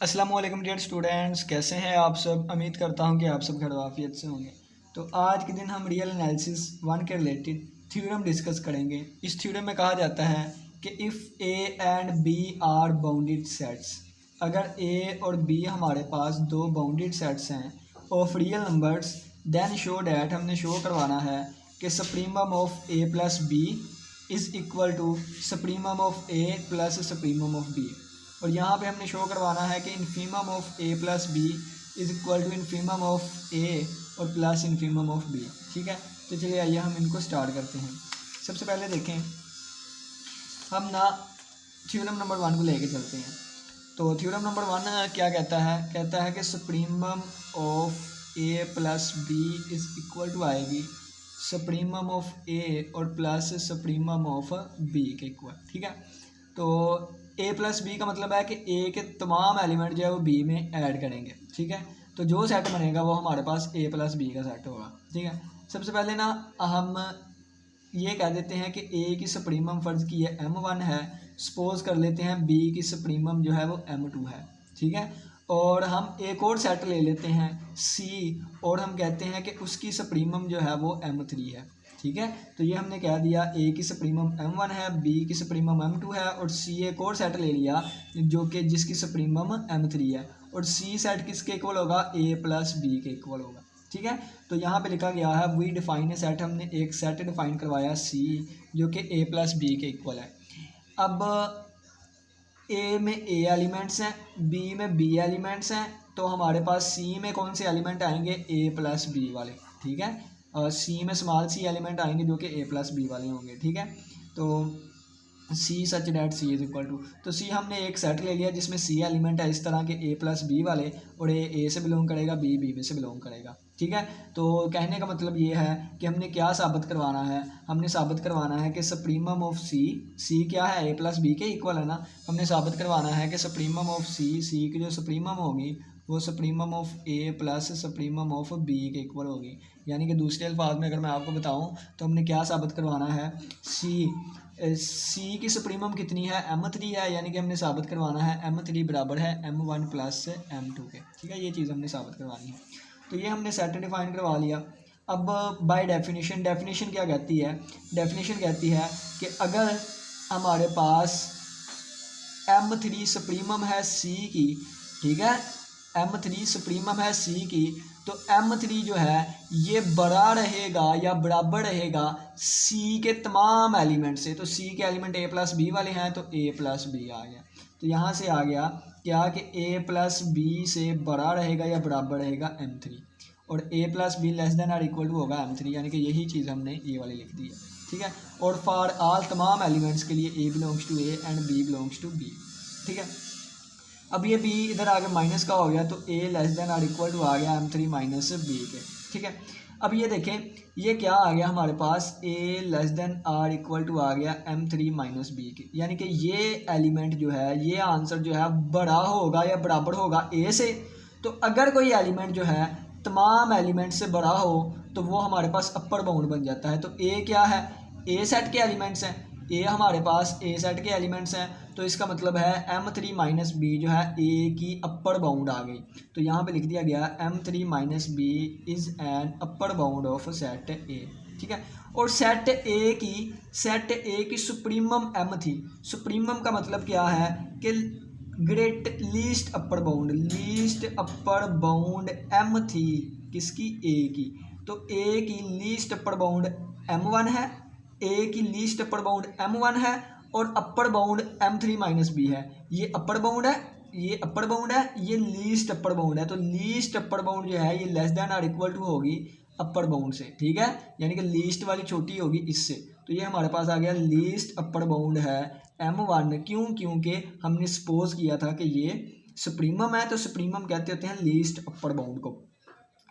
अस्सलाम वालेकुम dear students, कैसे हैं आप सब। उम्मीद करता हूं कि आप सब खैर आफियत से होंगे। तो आज के दिन हम रियल एनालिसिस 1 के रिलेटेड थ्योरम डिस्कस करेंगे। इस थ्योरम में कहा जाता है कि if A and B are bounded sets, अगर ए और बी हमारे पास दो बाउंडेड सेट्स हैं of real numbers, then show that, हमने शो करवाना है कि supremum of A plus B is equal to supremum of A plus supremum of B. और यहाँ पे हमने शो करवाना है कि infimum of A plus B is equal to infimum of A और प्लस इन्फीमम ऑफ बी। ठीक है, तो चलिए आइए हम इनको स्टार्ट करते हैं। सबसे पहले देखें, हम ना थ्योरम नंबर 1 को लेके चलते हैं। तो थ्योरम नंबर 1 क्या कहता है कि supremum of A plus B is equal to आएगी सप्रीमम ऑफ ए और प्लस सप्रीमम ऑफ बी के इक्वल। ठीक है, तो ए प्लस बी का मतलब है कि ए के तमाम एलिमेंट जो है वो बी में ऐड करेंगे। ठीक है, तो जो सेट बनेगा वो हमारे पास ए प्लस बी का सेट होगा। ठीक है, सबसे पहले ना हम ये कह देते हैं कि ए की सप्रीमम फ़र्ज़ की है m1 है, सपोज कर लेते हैं बी की सप्रीमम जो है वो m2 है। ठीक है, और हम एक और सेट ले लेते हैं सी, और हम कहते हैं कि उसकी सप्रीमम जो है वो m3 है। ठीक है, तो ये हमने कह दिया ए की सप्रीमम m1 है, बी की सप्रीमम m2 है, और सी एक और सेट ले लिया जो कि जिसकी सप्रीमम m3 है, और सी सेट किसके इक्वल होगा, ए प्लस बी के इक्वल होगा। ठीक है, तो यहाँ पे लिखा गया है वी डिफाइन ए सेट, हमने एक सेट डिफाइन करवाया सी जो कि ए प्लस बी के इक्वल है। अब ए में ए एलिमेंट्स हैं, बी में बी एलिमेंट्स हैं, तो हमारे पास सी में कौन से एलिमेंट आएंगे, ए प्लस बी वाले। ठीक है, सी में स्मॉल सी एलिमेंट आएंगे जो कि ए प्लस बी वाले होंगे। ठीक है, तो C such that C is equal to, तो सी हमने एक सेट ले लिया जिसमें सी एलिमेंट है इस तरह के ए प्लस बी वाले, और ए से बिलोंग करेगा, बी बी में से बिलोंग करेगा। ठीक है, तो कहने का मतलब ये है कि हमने क्या साबित करवाना है, हमने साबित करवाना है कि सप्रीमम ऑफ सी क्या है, ए प्लस बी के इक्वल है ना। हमने साबित करवाना है कि सप्रीमम ऑफ सी की जो सप्रीमम होगी वो supremum of A plus supremum of B के इक्वल होगी। यानी कि दूसरे अल्फाज में अगर मैं आपको बताऊं तो हमने क्या साबित करवाना है, सी की सुप्रीमम कितनी है, m3 है, यानी कि हमने साबित करवाना है m3 बराबर है m1 प्लस m2 के। ठीक है, ये चीज़ हमने साबित करवानी है। तो ये हमने सेट डिफाइन करवा लिया। अब बाय डेफिनेशन क्या कहती है, डेफिनेशन कहती है कि अगर हमारे पास m3 सुप्रीमम है सी की, ठीक है, m3 सुप्रीमम है सी की, तो m3 जो है ये बड़ा रहेगा या बराबर रहेगा सी के तमाम एलिमेंट से। तो सी के एलिमेंट ए प्लस बी वाले हैं, तो ए प्लस बी आ गया। तो यहाँ से आ गया क्या कि ए प्लस बी से बड़ा रहेगा या बराबर रहेगा m3, और A plus B less than or equal to होगा m3, यानी कि यही चीज़ हमने ये वाली लिख दी है। ठीक है, और फॉर ऑल तमाम एलिमेंट्स के लिए A belongs to A and B belongs to B. ठीक है, अब ये बी इधर आगे माइनस का हो गया, तो A less than or equal to आ गया m3 माइनस बी के। ठीक है, अब ये देखें ये क्या आ गया हमारे पास, A less than or equal to आ गया m3 माइनस बी के, यानी कि ये एलिमेंट जो है, ये आंसर जो है बड़ा होगा या बराबर होगा ए से। तो अगर कोई एलिमेंट जो है तमाम एलिमेंट से बड़ा हो तो वो हमारे पास अपर बाउंड बन जाता है। तो ए क्या है, ए सेट के एलिमेंट्स हैं, ए हमारे पास ए सेट के एलिमेंट्स हैं, तो इसका मतलब है m3 माइनस बी जो है ए की अपर बाउंड आ गई। तो यहाँ पे लिख दिया गया m3 minus B is an upper bound of set A. ठीक है, और सेट ए की सुप्रीमम m थी। सुप्रीमम का मतलब क्या है कि great least upper bound m थी किसकी, ए की। तो ए की लीस्ट अपर बाउंड m1 है, ए की लीस्ट अपर बाउंड m1 है, और upper bound m3 minus B है। ये अपर बाउंड है, ये अपर बाउंड है, ये लीस्ट अपर बाउंड है। तो लीस्ट अपर बाउंड जो है ये less than or equal to होगी अपर बाउंड से। ठीक है, यानी कि लीस्ट वाली छोटी होगी इससे। तो ये हमारे पास आ गया लीस्ट अपर बाउंड है m1। क्यों, क्योंकि हमने सपोज किया था कि ये सुप्रीमम है, तो सुप्रीमम कहते होते हैं लीस्ट अपर बाउंड को।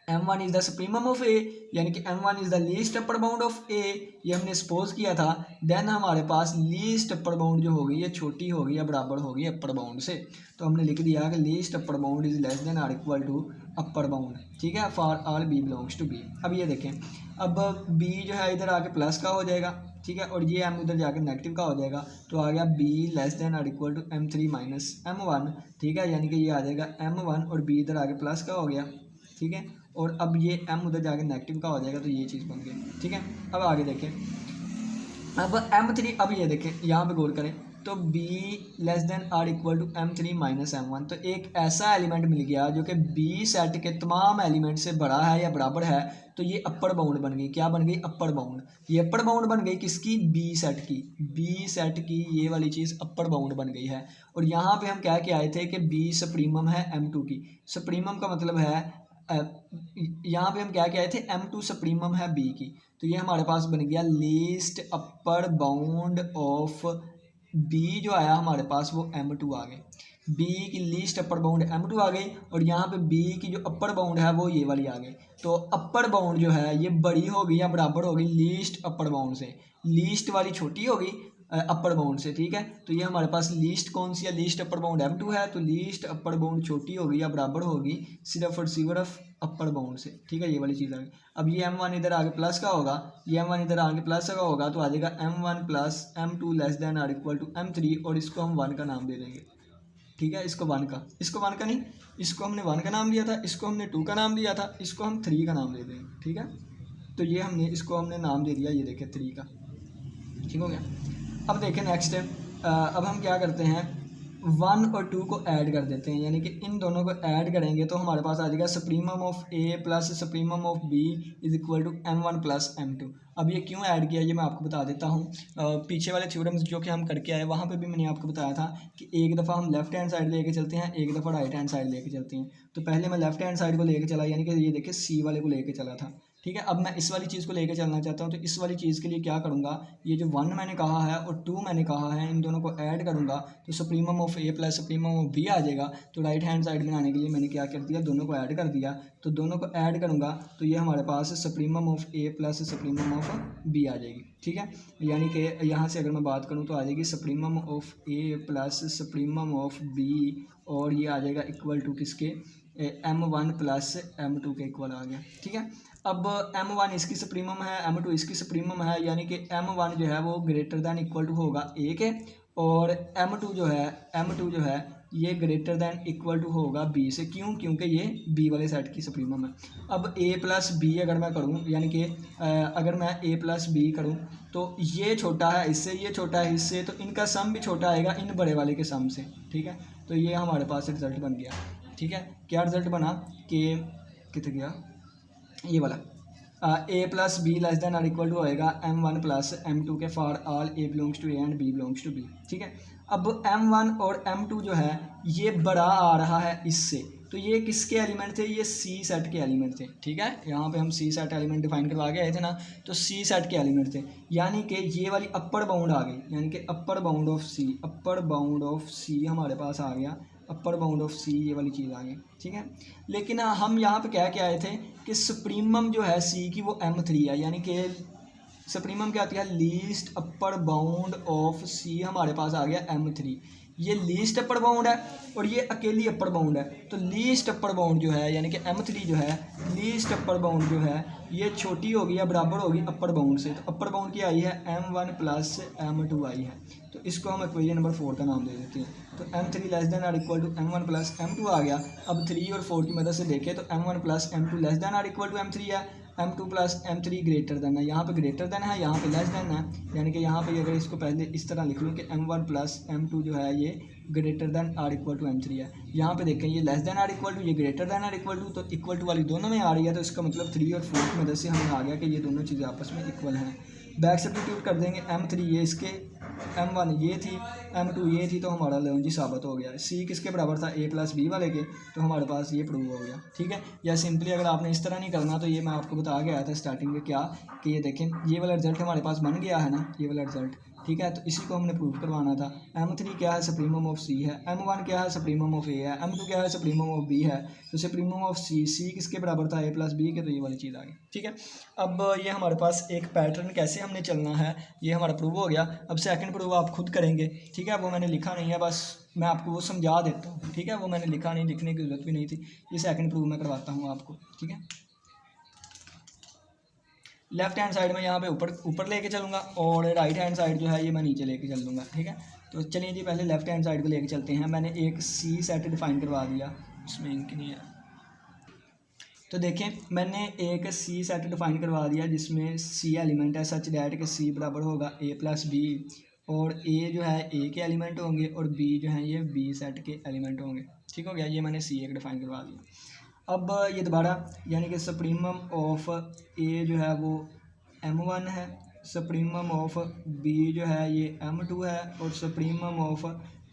m1 is the supremum of A, यानी कि m1 is the least upper bound of A, ये हमने सपोज किया था। देन हमारे पास लीस्ट अपर बाउंड जो होगी ये छोटी होगी या बराबर होगी अपर बाउंड से। तो हमने लिख दिया कि least upper bound is less than or equal to upper bound. ठीक है, for all B belongs to B. अब ये देखें, अब बी जो है इधर आके प्लस का हो जाएगा, ठीक है, और ये m उधर जाकर नेगेटिव का हो जाएगा, तो आ गया b less than or equal to m3 minus m1, ठीक है, यानी कि ये आ जाएगा m1 और b इधर आगे प्लस का हो गया, ठीक है, और अब ये m उधर जाके नेगेटिव का हो जाएगा, तो ये चीज़ बन गई, ठीक है। अब आगे देखें, अब m3, अब ये देखें यहाँ पे गौर करें, तो b less than or equal to m3 minus m1, तो एक ऐसा एलिमेंट मिल गया जो कि b सेट के तमाम एलिमेंट से बड़ा है या बराबर है, तो ये अपर बाउंड बन गई। क्या बन गई? Upper bound. ये अपर बाउंड बन गई किसकी? बी सेट की। बी सेट की ये वाली चीज़ अपर बाउंड बन गई है। और यहाँ पे हम क्या के आए थे कि बी सप्रीमम है m2 की। सप्रीमम का मतलब है यहाँ पे हम क्या आए थे? m2 सप्रीमम है b की। तो ये हमारे पास बन गया least upper bound of b, जो आया हमारे पास वो m2 आ गए। b की लीस्ट अपर बाउंड m2 आ गई, और यहाँ पे b की जो अपर बाउंड है वो ये वाली आ गई। तो अपर बाउंड जो है ये बड़ी होगी या बराबर होगी लीस्ट अपर बाउंड से। लीस्ट वाली छोटी होगी अपर बाउंड से, ठीक है। तो ये हमारे पास लीस्ट कौन सी है? लीस्ट अपर बाउंड m2 है, तो लीस्ट अपर बाउंड छोटी होगी या बराबर होगी सिर्फ और सिर्फ अपर बाउंड से, ठीक है। ये वाली चीज़ आ गई। अब ये m1 इधर आगे प्लस का होगा, ये m1 इधर आगे प्लस का होगा, तो आ जाएगा m1 plus m2 less than or equal to m3, और इसको हम 1 का नाम दे देंगे, ठीक है। इसको 1 का, इसको 1 का नहीं, इसको हमने 1 का नाम दिया था, इसको हमने 2 का नाम दिया था, इसको हम 3 का नाम दे देंगे, ठीक है। तो ये हमने इसको हमने नाम दे दिया, ये देखें 3 का, ठीक हो गया। अब देखें नेक्स्ट है, अब हम क्या करते हैं, 1 और 2 को ऐड कर देते हैं, यानी कि इन दोनों को ऐड करेंगे तो हमारे पास आ जाएगा supremum of A plus supremum of B is equal to m1 plus m2। अब ये क्यों ऐड किया ये मैं आपको बता देता हूँ। पीछे वाले थ्योरम्स जो कि हम करके आए वहाँ पे भी मैंने आपको बताया था कि एक दफ़ा हम लेफ्ट हैंड साइड लेके चलते हैं, एक दफ़ा राइट हैंड साइड लेके चलते हैं। तो पहले मैं लेफ्ट हैंड साइड को लेके चला, यानी कि ये देखिए सी वाले को लेके चला था, ठीक है। अब मैं इस वाली चीज़ को लेकर चलना चाहता हूँ, तो इस वाली चीज़ के लिए क्या करूँगा, ये जो 1 मैंने कहा है और 2 मैंने कहा है, इन दोनों को ऐड करूँगा तो supremum of A plus supremum of B आ जाएगा। तो राइट हैंड साइड बनाने के लिए मैंने क्या कर दिया, दोनों को ऐड कर दिया। तो दोनों को ऐड करूँगा तो ये हमारे पास supremum of A plus supremum of B आ जाएगी, ठीक है। यानी कि यहाँ से अगर मैं बात करूँ तो आ जाएगी supremum of A plus supremum of B, और ये आ जाएगा इक्वल टू किसके, m1 प्लस m2 के इक्वल आ गया, ठीक है। अब m1 इसकी सप्रीमम है, m2 इसकी सप्रीमम है, यानी कि m1 जो है वो ग्रेटर दैन इक्वल टू होगा a के, और m2 जो है ये ग्रेटर दैन इक्वल टू होगा b से। क्यों? क्योंकि ये b वाले सेट की सप्रीमम है। अब a प्लस बी अगर मैं करूँ, यानी कि अगर मैं a प्लस बी करूँ तो ये छोटा है इससे, ये छोटा है इससे, तो इनका सम भी छोटा आएगा इन बड़े वाले के सम से, ठीक है। तो ये हमारे पास रिजल्ट बन गया, ठीक है। क्या रिजल्ट बना कि कितने गया ये वाला, A plus B less than or equal to होएगा m1 प्लस m2 के for all a belongs to a and b belongs to b, ठीक है। अब m1 और m2 जो है ये बड़ा आ रहा है इससे, तो ये किसके एलिमेंट थे? ये c सेट के एलिमेंट थे, ठीक है। यहाँ पे हम c सेट एलिमेंट डिफाइन करवा के आए थे ना, तो c सेट के एलिमेंट थे, यानी कि ये वाली अपर बाउंड आ गई, यानी कि अपर bound of c, upper bound of c हमारे पास आ गया, अपर बाउंड ऑफ सी ये वाली चीज़ आ गई, ठीक है। लेकिन हम यहाँ पे क्या आए थे कि सुप्रीमम जो है सी की वो m3 है, यानी कि सुप्रीमम क्या आती है, लीस्ट अपर बाउंड ऑफ सी हमारे पास आ गया m3। ये लीस्ट अपर बाउंड है और ये अकेली अपर बाउंड है, तो लीस्ट अपर बाउंड जो है यानी कि m3 जो है, लीस्ट अपर बाउंड जो है ये छोटी होगी या बराबर होगी अपर बाउंड से। तो अपर बाउंड की आई है m1 प्लस m2 आई है, तो इसको हम इक्वेशन नंबर 4 का नाम दे देते हैं। तो m3 less than or equal to m1 plus m2 आ गया। अब 3 और 4 की मदद से देखें तो m1 plus m2 less than or equal to m3 है, m2 plus m3 greater than है, यहाँ पे ग्रेटर देन है, यहाँ पे लेस देन है, यानी कि यहाँ पे अगर इसको पहले इस तरह लिख लूँ कि m1 प्लस m2 जो है ये greater than or equal to m3 है। यहाँ पे देखें ये less than or equal to, ये greater than or equal to, तो इक्वल टू वाली दोनों में आ रही है, तो इसका मतलब 3 और 4 की मदद से हमें आ गया कि ये दोनों चीज़ें आपस में इक्वल हैं। बैक सब्स्टिट्यूट कर देंगे, m3 ये इसके, m1 ये थी, m2 ये थी, तो हमारा लेंजी साबित हो गया। c किसके बराबर था, a प्लस बी वाले के, तो हमारे पास ये प्रूव हो गया, ठीक है। या सिंपली अगर आपने इस तरह नहीं करना तो ये मैं आपको बता गया था स्टार्टिंग में क्या कि ये देखें ये वाला रिजल्ट हमारे पास बन गया है ना, ये वाला रिजल्ट, ठीक है। तो इसी को हमने प्रूव करवाना था। m3 क्या है, सुप्रीमम ऑफ c है, m1 क्या है, सुप्रीमम ऑफ a है, m2 क्या है, सुप्रीमम ऑफ b है, तो सुप्रीमम ऑफ c किसके बराबर था, a प्लस बी के, तो ये वाली चीज़ आ गई, ठीक है। अब ये हमारे पास एक पैटर्न कैसे हमने चलना है ये हमारा प्रूव हो गया। अब सेकंड प्रूव आप खुद करेंगे, ठीक है, वो मैंने लिखा नहीं है, बस मैं आपको वो समझा देता हूँ, ठीक है, वो मैंने लिखा नहीं, लिखने की जरूरत भी नहीं थी। ये सेकंड प्रूव मैं करवाता हूँ आपको, ठीक है। लेफ्ट हैंड साइड में यहाँ पे ऊपर ऊपर लेके चलूँगा और राइट हैंड साइड जो है ये मैं नीचे लेके चल दूँगा, ठीक है। तो चलिए जी पहले लेफ्ट हैंड साइड को लेके चलते हैं। मैंने एक सी सेट डिफाइन करवा दिया, इसमें इंक नहीं है। तो देखें मैंने एक सी सेट डिफाइन करवा दिया जिसमें सी एलिमेंट है सच डैट के सी बराबर होगा ए प्लस बी, और ए जो है ए के एलिमेंट होंगे और बी जो है ये बी सेट के एलिमेंट होंगे, ठीक हो गया। ये मैंने सी एक डिफाइन करवा दिया। अब ये दोबारा यानी कि सप्रीमम ऑफ ए जो है वो m1 है, सप्रीमम ऑफ बी जो है ये m2 है, और सप्रीमम ऑफ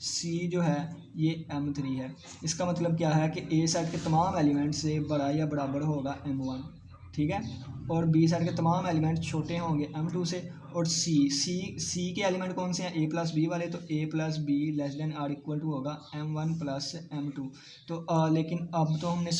सी जो है ये m3 है। इसका मतलब क्या है कि ए सेट के तमाम एलिमेंट से बड़ा या बराबर होगा m1, ठीक है, और बी सेट के तमाम एलिमेंट छोटे होंगे m2 से, और सी के एलिमेंट कौन से हैं, ए प्लस बी वाले, तो A plus B less than or equal to होगा m1 प्लस m2। तो लेकिन अब तो हमने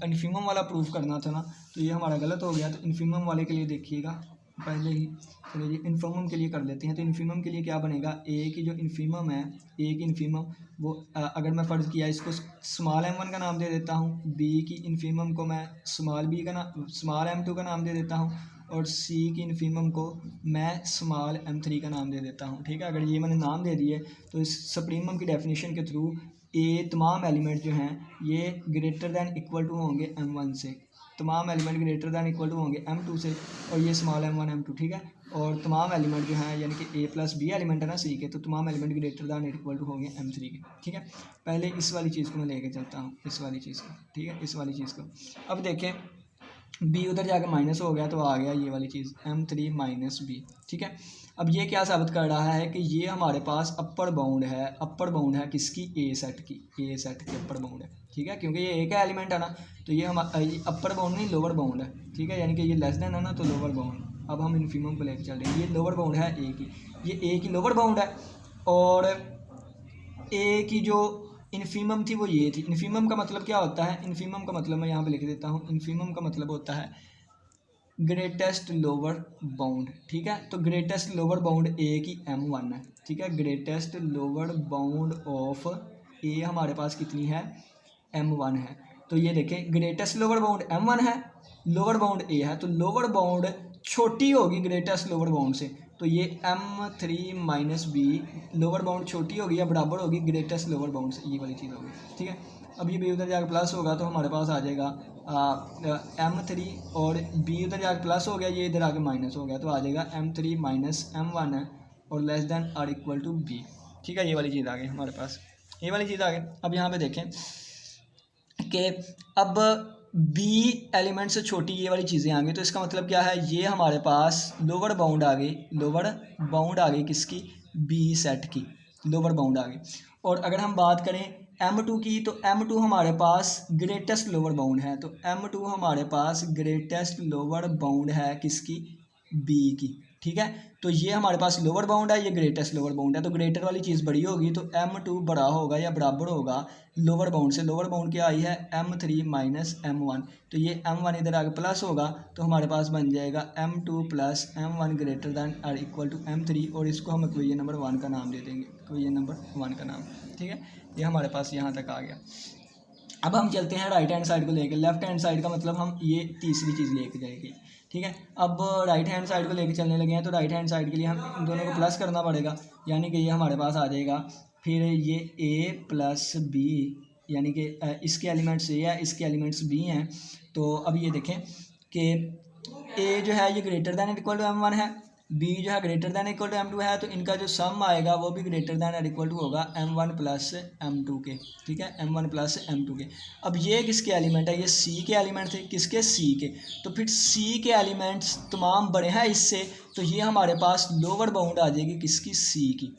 इन्फीमम वाला प्रूफ करना था ना, तो ये हमारा गलत हो गया। तो इन्फीमम वाले के लिए देखिएगा पहले ही, चलिए जी इन्फीमम के लिए कर लेते हैं। तो इन्फीमम के लिए क्या बनेगा, ए की जो इन्फीमम है, ए की इन्फीमम वो अगर मैं फ़र्ज़ किया इसको स्मॉल m1 का नाम दे देता हूँ, बी की इन्फीमम को मैं स्मॉल बी का नाम स्मॉल m2 का नाम दे देता हूँ, और सी की इन्फीमम को मैं स्मॉल m3 का नाम दे देता हूँ, ठीक है। अगर ये मैंने नाम दे दिए तो इस सप्रीमम की डेफिनेशन के थ्रू ए तमाम एलिमेंट जो हैं ये ग्रेटर दैन इक्वल टू होंगे m1 से, तमाम element greater than equal to होंगे m2 से, और ये स्मॉल m1 m2, ठीक है। और तमाम एलिमेंट जो हैं यानी कि ए प्लस बी एलिमेंट है ना सी के, तो तमाम element greater than equal to होंगे m3 के, ठीक है। पहले इस वाली चीज़ को मैं लेके चलता हूँ, इस वाली चीज़ को, ठीक है, इस वाली चीज़ को। अब देखें बी उधर जाकर माइनस हो गया तो आ गया ये वाली चीज़ m3 माइनस बी, ठीक है। अब ये क्या साबित कर रहा है कि ये हमारे पास अपर बाउंड है किसकी, ए सेट की, ए सेट की अपर बाउंड है, ठीक है, क्योंकि ये ए का एलिमेंट है ना, तो ये हम अपर बाउंड नहीं लोअर बाउंड है, ठीक है, यानी कि ये लेस देन है ना, तो लोअर बाउंड। अब हम इन्फीमम को लेकर चल रहे हैं, ये लोअर बाउंड है ए की, ये ए की लोअर बाउंड है, और ए की जो इन्फीमम थी वो ये थी। इन्फीमम का मतलब क्या होता है, इन्फीमम का मतलब मैं यहाँ पे लिख देता हूँ, इन्फीमम का मतलब होता है ग्रेटेस्ट लोअर बाउंड, ठीक है। तो ग्रेटेस्ट लोअर बाउंड ए की m1 है, ठीक है, ग्रेटेस्ट लोअर बाउंड ऑफ ए हमारे पास कितनी है, m1 है। तो ये देखें ग्रेटेस्ट लोअर बाउंड m1 है, लोअर बाउंड ए है, तो लोअर बाउंड छोटी होगी ग्रेटेस्ट लोअर बाउंड से, तो ये m3 minus be lower bound छोटी होगी या बराबर होगी ग्रेटेस्ट लोअर बाउंड से, ये वाली चीज़ होगी, ठीक है। अब ये बी उधर जाकर प्लस होगा तो हमारे पास आ जाएगा m3, और बी उधर जाकर प्लस हो गया, ये इधर आके माइनस हो गया, तो आ जाएगा m3 माइनस m1 है, और less than or equal to B, ठीक है। ये वाली चीज़ आ गई हमारे पास, ये वाली चीज़ आ गई। अब यहाँ पे देखें कि अब बी एलिमेंट से छोटी ये वाली चीज़ें आ गई, तो इसका मतलब क्या है, ये हमारे पास लोअर बाउंड आ गई किसकी, बी सेट की लोअर बाउंड आ गई। और अगर हम बात करें m2 की, तो m2 हमारे पास ग्रेटेस्ट लोअर बाउंड है, तो m2 हमारे पास ग्रेटेस्ट लोअर बाउंड है किसकी, बी की, ठीक है। तो ये हमारे पास लोअर बाउंड है, ये ग्रेटेस्ट लोअर बाउंड है, तो ग्रेटर वाली चीज़ बड़ी होगी, तो m2 बड़ा होगा या बराबर होगा लोअर बाउंड से। लोअर बाउंड क्या आई है, m3 माइनस m1, तो ये m1 इधर आगे प्लस होगा, तो हमारे पास बन जाएगा m2 plus m1 greater than or equal to m3, और इसको हम इक्वेशन नंबर 1 का नाम दे देंगे, इक्वेशन नंबर 1 का नाम, ठीक है। ये हमारे पास यहाँ तक आ गया। अब हम चलते हैं राइट हैंड साइड को लेकर, लेफ्ट हैंड साइड का मतलब हम ये तीसरी चीज़ लेके जाएंगे, ठीक है। अब राइट हैंड साइड को लेके चलने लगे हैं, तो राइट हैंड साइड के लिए हम इन दोनों को प्लस करना पड़ेगा, यानी कि ये हमारे पास आ जाएगा, फिर ये a प्लस बी, यानी कि इसके एलिमेंट्स ए है, इसके एलिमेंट्स बी हैं। तो अब ये देखें कि a जो है ये greater than equal to m1 है, b जो है greater than equal to m2 है, तो इनका जो सम आएगा वो भी ग्रेटर दैन इक्वल टू होगा m1 प्लस m2 के, ठीक है, m1 प्लस m2 के। अब ये किसके एलिमेंट है, ये c के एलिमेंट थे, किसके, c के, तो फिर c के एलिमेंट्स तमाम बड़े हैं इससे, तो ये हमारे पास लोअर बाउंड आ जाएगी किसकी, c की,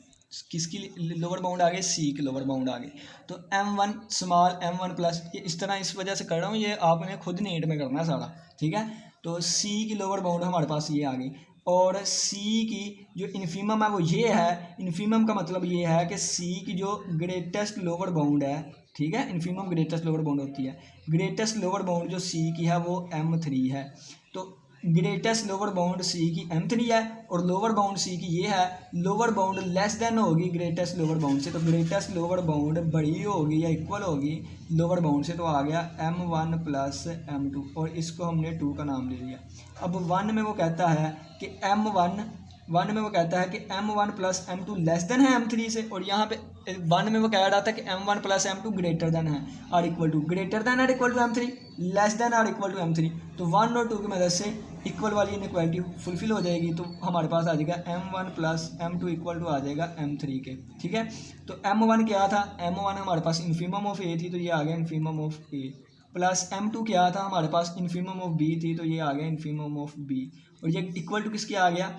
किसकी लोअर बाउंड आ गई, सी की लोअर बाउंड आ गई। तो m1 स्मॉल m1 प्लस, ये इस तरह इस वजह से कर रहा हूँ, ये आपने खुद नीट में करना है सारा, ठीक है। तो सी की लोअर बाउंड हमारे पास ये आ गई, और सी की जो इन्फीमम है वो ये है। इन्फीमम का मतलब ये है कि सी की जो ग्रेटेस्ट लोअर बाउंड है, ठीक है, इन्फीमम ग्रेटेस्ट लोअर बाउंड होती है, ग्रेटेस्ट लोअर बाउंड जो सी की है वो m3 है। तो ग्रेटेस्ट लोअर बाउंड सी की m3 है और लोअर बाउंड सी की ये है, लोअर बाउंड लेस देन होगी ग्रेटेस्ट लोअर बाउंड से, तो ग्रेटेस्ट लोअर बाउंड बड़ी होगी या इक्वल होगी लोअर बाउंड से, तो आ गया m1 प्लस m2 और इसको हमने 2 का नाम ले लिया। अब वन में वो कहता है कि m1 plus m2 less then है m3 से, और यहाँ पे वन में वो कह रहा था कि m1 plus m2 greater than है or equal to m3 less than or equal to m3, तो 1 और 2 की मदद से इक्वल वाली इनइक्वालिटी फुलफिल हो जाएगी, तो हमारे पास आ जाएगा m1 plus m2 equal to आ जाएगा m3 के। ठीक है, तो m1 क्या था, m1 हमारे पास इन्फीमम ऑफ a थी, तो ये आ गया infimum of a, plus m2 क्या था हमारे पास इन्फीमम ऑफ b थी, तो ये आ गया इन्फीमम ऑफ b, और ये इक्वल टू किसके आ गया,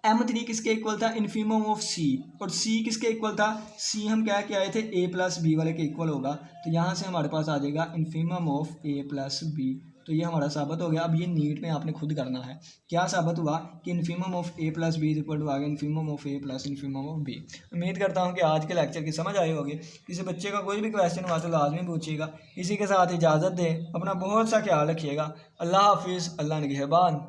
m3 किसके इक्वल था, इन्फीमम ऑफ c, और c किसके इक्वल था, c हम क्या के आए थे a प्लस बी वाले के इक्वल होगा, तो यहाँ से हमारे पास आ जाएगा infimum of a plus B, तो ये हमारा साबित हो गया। अब ये नीट में आपने खुद करना है, क्या साबित हुआ कि infimum of a plus B equal to आ गया infimum of a plus infimum of b। उम्मीद करता हूँ कि आज के लेक्चर की समझ आए होगी। किसी बच्चे का कोई भी क्वेश्चन हुआ तो लाजमी पूछिएगा। इसी के साथ इजाज़त दें, अपना बहुत सा ख्याल रखिएगा। अल्लाह हाफिज़, अल्लाह निगहबान।